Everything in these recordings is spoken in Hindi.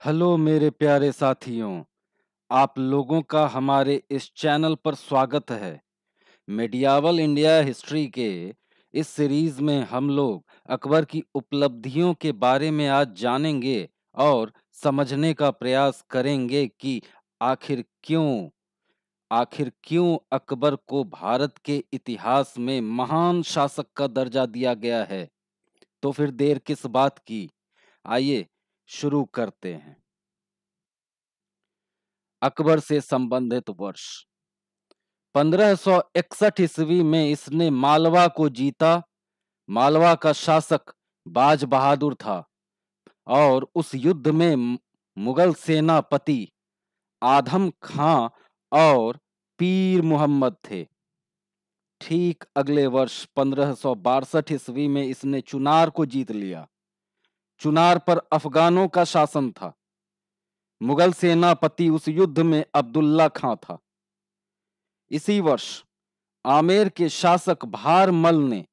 हेलो मेरे प्यारे साथियों, आप लोगों का हमारे इस चैनल पर स्वागत है। मेडियावल इंडिया हिस्ट्री के इस सीरीज में हम लोग अकबर की उपलब्धियों के बारे में आज जानेंगे और समझने का प्रयास करेंगे कि आखिर क्यों आखिर क्यों अकबर को भारत के इतिहास में महान शासक का दर्जा दिया गया है। तो फिर देर किस बात की, आइए शुरू करते हैं। अकबर से संबंधित वर्ष 1561 ईस्वी में इसने मालवा को जीता। मालवा का शासक बाज बहादुर था और उस युद्ध में मुगल सेनापति आधम खां और पीर मुहम्मद थे। ठीक अगले वर्ष 1562 ईस्वी में इसने चुनार को जीत लिया। चुनार पर अफगानों का शासन था। मुगल सेनापति उस युद्ध में अब्दुल्ला खां था। इसी वर्ष आमेर के शासक भारमल ने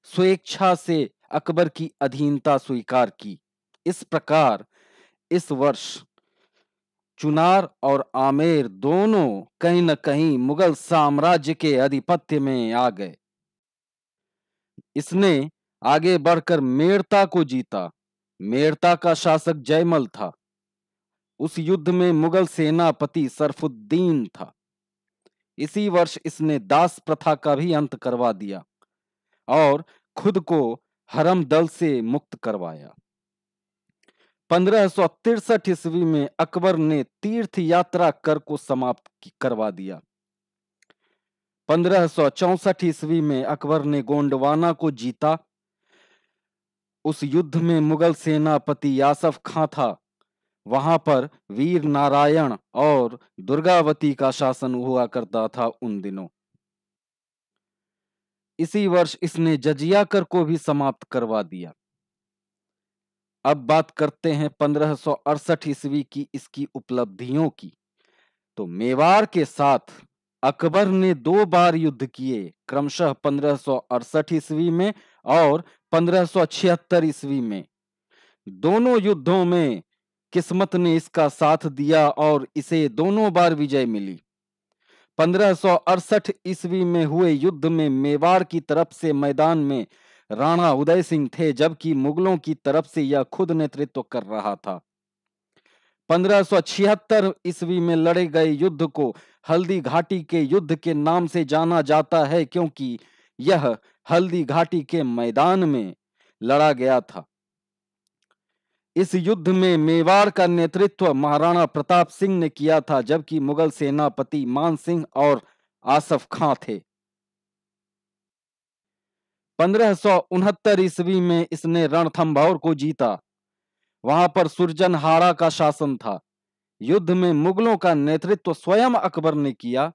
स्वेच्छा से अकबर की अधीनता स्वीकार की। इस प्रकार इस वर्ष चुनार और आमेर दोनों कहीं न कहीं मुगल साम्राज्य के आधिपत्य में आ गए। इसने आगे बढ़कर मेड़ता को जीता। मेड़ता का शासक जयमल था। उस युद्ध में मुगल सेनापति सरफुद्दीन था। इसी वर्ष इसने दास प्रथा का भी अंत करवा दिया और खुद को हरम दल से मुक्त करवाया। 1563 ईस्वी में अकबर ने तीर्थ यात्रा कर को समाप्त करवा दिया। 1564 ईस्वी में अकबर ने गोंडवाना को जीता। उस युद्ध में मुगल सेनापति यासफ खां था। वहां पर वीर नारायण और दुर्गावती का शासन हुआ करता था उन दिनों। इसी वर्ष इसने जजिया कर को भी समाप्त करवा दिया। अब बात करते हैं 1568 ईस्वी की इसकी उपलब्धियों की। तो मेवाड़ के साथ अकबर ने 2 बार युद्ध किए, क्रमशः 1568 ईस्वी में और 1576 ईस्वी में। दोनों युद्धों में किस्मत ने इसका साथ दिया और इसे दोनों बार विजय मिली। 1568 ईस्वी में हुए युद्ध में मेवाड़ की तरफ से मैदान में राणा उदय सिंह थे, जबकि मुगलों की तरफ से यह खुद नेतृत्व कर रहा था। 1576 ईस्वी में लड़े गए युद्ध को हल्दी घाटी के युद्ध के नाम से जाना जाता है, क्योंकि यह हल्दी घाटी के मैदान में लड़ा गया था। इस युद्ध में मेवाड़ का नेतृत्व महाराणा प्रताप सिंह ने किया था, जबकि मुगल सेनापति मान सिंह और आसफ खां थे। 1569 ईस्वी में इसने रणथंभौर को जीता। वहां पर सुरजनहाड़ा का शासन था। युद्ध में मुगलों का नेतृत्व स्वयं अकबर ने किया,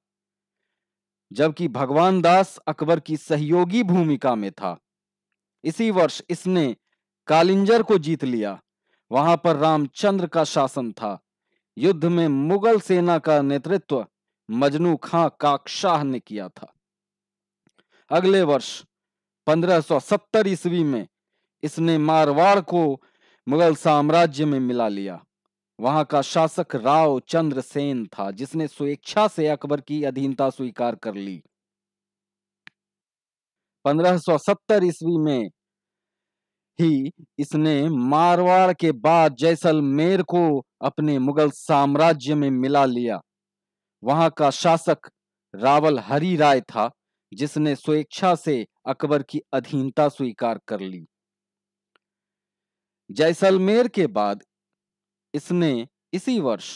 जबकि भगवान दास अकबर की सहयोगी भूमिका में था। इसी वर्ष इसने कालिंजर को जीत लिया। वहां पर रामचंद्र का शासन था। युद्ध में मुगल सेना का नेतृत्व मजनू खां काकशाह ने किया था। अगले वर्ष 1570 ईस्वी में इसने मारवाड़ को मुगल साम्राज्य में मिला लिया। वहां का शासक राव चंद्र सेन था, जिसने स्वेच्छा से अकबर की अधीनता स्वीकार कर ली। 1570 ईस्वी में ही इसने मारवाड़ के बाद जैसलमेर को अपने मुगल साम्राज्य में मिला लिया। वहां का शासक रावल हरि राय था, जिसने स्वेच्छा से अकबर की अधीनता स्वीकार कर ली। जैसलमेर के बाद इसने इसी वर्ष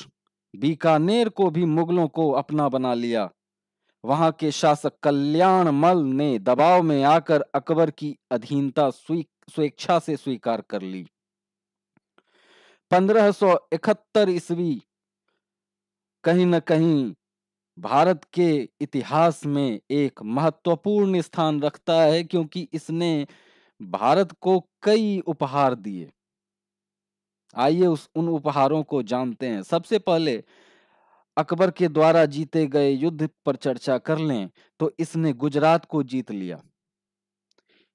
बीकानेर को भी मुगलों को अपना बना लिया। वहां के शासक कल्याणमल ने दबाव में आकर अकबर की अधीनता स्वेच्छा से स्वीकार कर ली। 1571 ईस्वी कहीं न कहीं भारत के इतिहास में एक महत्वपूर्ण स्थान रखता है, क्योंकि इसने भारत को कई उपहार दिए। आइए उन उपहारों को जानते हैं। सबसे पहले अकबर के द्वारा जीते गए युद्ध पर चर्चा कर लें तो इसने गुजरात को जीत लिया।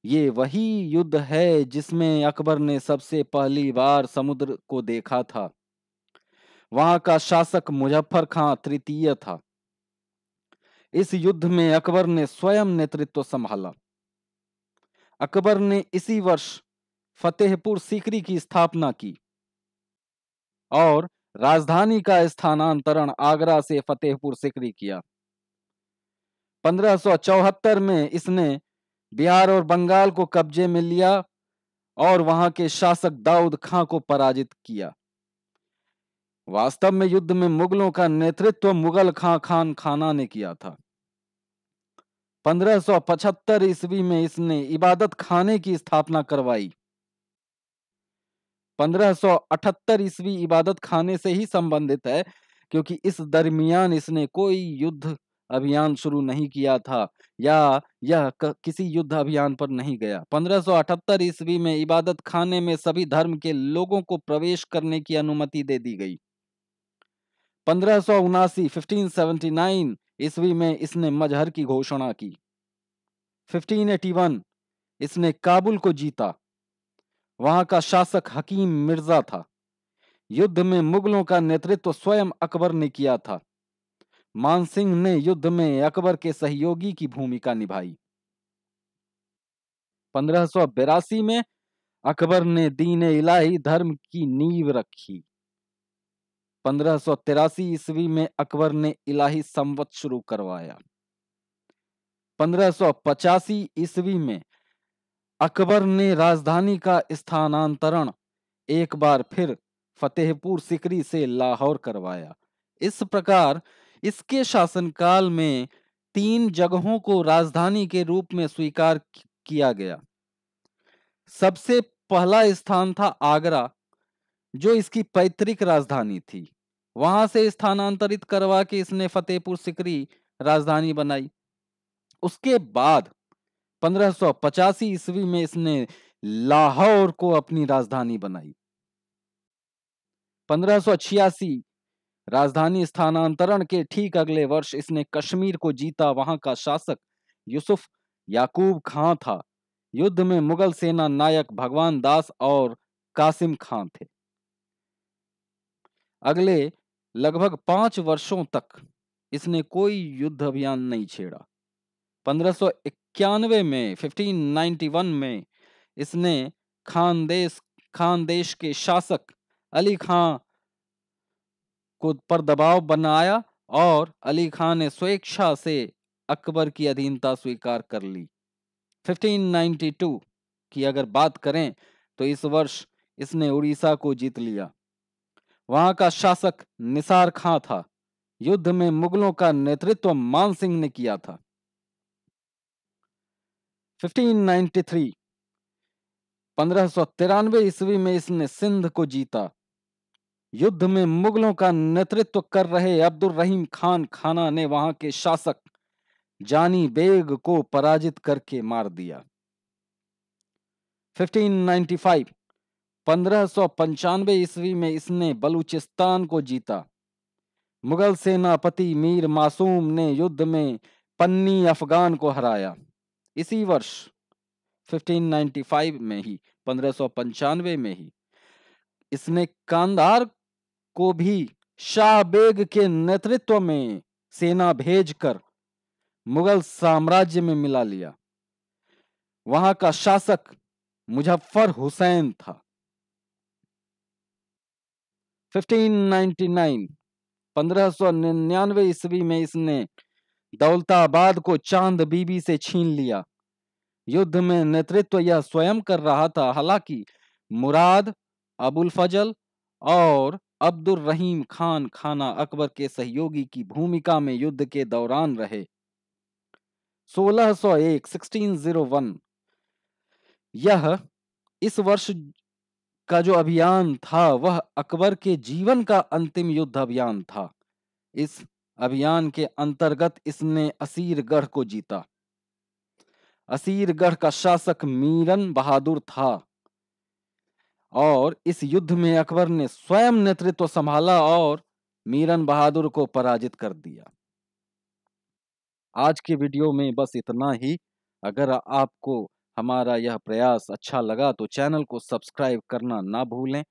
ये वही युद्ध है जिसमें अकबर ने सबसे पहली बार समुद्र को देखा था। वहां का शासक मुजफ्फर खां तृतीय था। इस युद्ध में अकबर ने स्वयं नेतृत्व संभाला। अकबर ने इसी वर्ष फतेहपुर सीकरी की स्थापना की और राजधानी का स्थानांतरण आगरा से फतेहपुर सीकरी किया। 1574 में इसने बिहार और बंगाल को कब्जे में लिया और वहां के शासक दाऊद खां को पराजित किया। वास्तव में युद्ध में मुगलों का नेतृत्व मुगल खान खाना ने किया था। 1575 ईस्वी में इसने इबादत खाने की स्थापना करवाई। 1578 ईस्वी इबादत खाने से ही संबंधित है, क्योंकि इस दरमियान इसने कोई युद्ध अभियान शुरू नहीं किया था या यह किसी युद्ध अभियान पर नहीं गया। 1578 ईस्वी में इबादत खाने में सभी धर्म के लोगों को प्रवेश करने की अनुमति दे दी गई। 1579 ईस्वी में इसने मजहर की घोषणा की। 1581 इसने काबुल को जीता। वहां का शासक हकीम मिर्जा था। युद्ध में मुगलों का नेतृत्व स्वयं अकबर ने किया था। मानसिंह ने युद्ध में अकबर के सहयोगी की भूमिका निभाई। 1582 में अकबर ने दीन इलाही धर्म की नींव रखी। 1583 ईस्वी में अकबर ने इलाही संवत शुरू करवाया। 1585 ईस्वी में अकबर ने राजधानी का स्थानांतरण एक बार फिर फतेहपुर सीकरी से लाहौर करवाया। इस प्रकार इसके शासनकाल में 3 जगहों को राजधानी के रूप में स्वीकार किया गया। सबसे पहला स्थान था आगरा, जो इसकी पैतृक राजधानी थी। वहां से स्थानांतरित करवा के इसने फतेहपुर सीकरी राजधानी बनाई। उसके बाद 1585 ईस्वी में इसने लाहौर को अपनी राजधानी बनाई। 1586 राजधानी स्थानांतरण के ठीक अगले वर्ष इसने कश्मीर को जीता। वहां का शासक यूसुफ याकूब खां था। युद्ध में मुगल सेना नायक भगवान दास और कासिम खां थे। अगले लगभग 5 वर्षों तक इसने कोई युद्ध अभियान नहीं छेड़ा। 1591 में 1591 में इसने खानदेश के शासक अली खां को पर दबाव बनाया और अली खां ने स्वेच्छा से अकबर की अधीनता स्वीकार कर ली। 1592 की अगर बात करें तो इस वर्ष इसने उड़ीसा को जीत लिया। वहां का शासक निसार खां था। युद्ध में मुगलों का नेतृत्व मानसिंह ने किया था। 1593 1593 ईस्वी में इसने सिंध को जीता। युद्ध में मुगलों का नेतृत्व कर रहे अब्दुल रहीम खान खाना ने वहां के शासक जानी बेग को पराजित करके मार दिया। 1595 1595 ईस्वी में इसने बलूचिस्तान को जीता। मुगल सेनापति मीर मासूम ने युद्ध में पन्नी अफगान को हराया। इसी वर्ष 1595 में ही 1595 में ही इसने कांधार को भी शाह बेग के नेतृत्व में सेना भेजकर मुगल साम्राज्य में मिला लिया। वहां का शासक मुजफ्फर हुसैन था। 1599 ईस्वी में इसने दौलताबाद को चांद बीबी से छीन लिया। युद्ध में नेतृत्व यह स्वयं कर रहा था। हालांकि मुराद, अबुल फजल और अब्दुल रहीम खान खाना अकबर के सहयोगी की भूमिका में युद्ध के दौरान रहे। 1601 यह इस वर्ष का जो अभियान था वह अकबर के जीवन का अंतिम युद्ध अभियान था। इस अभियान के अंतर्गत इसने असीरगढ़ को जीता। असीरगढ़ का शासक मीरन बहादुर था और इस युद्ध में अकबर ने स्वयं नेतृत्व संभाला और मीरन बहादुर को पराजित कर दिया। आज के वीडियो में बस इतना ही। अगर आपको हमारा यह प्रयास अच्छा लगा तो चैनल को सब्सक्राइब करना ना भूलें।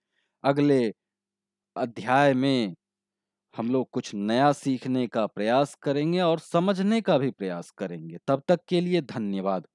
अगले अध्याय में हम लोग कुछ नया सीखने का प्रयास करेंगे और समझने का भी प्रयास करेंगे। तब तक के लिए धन्यवाद।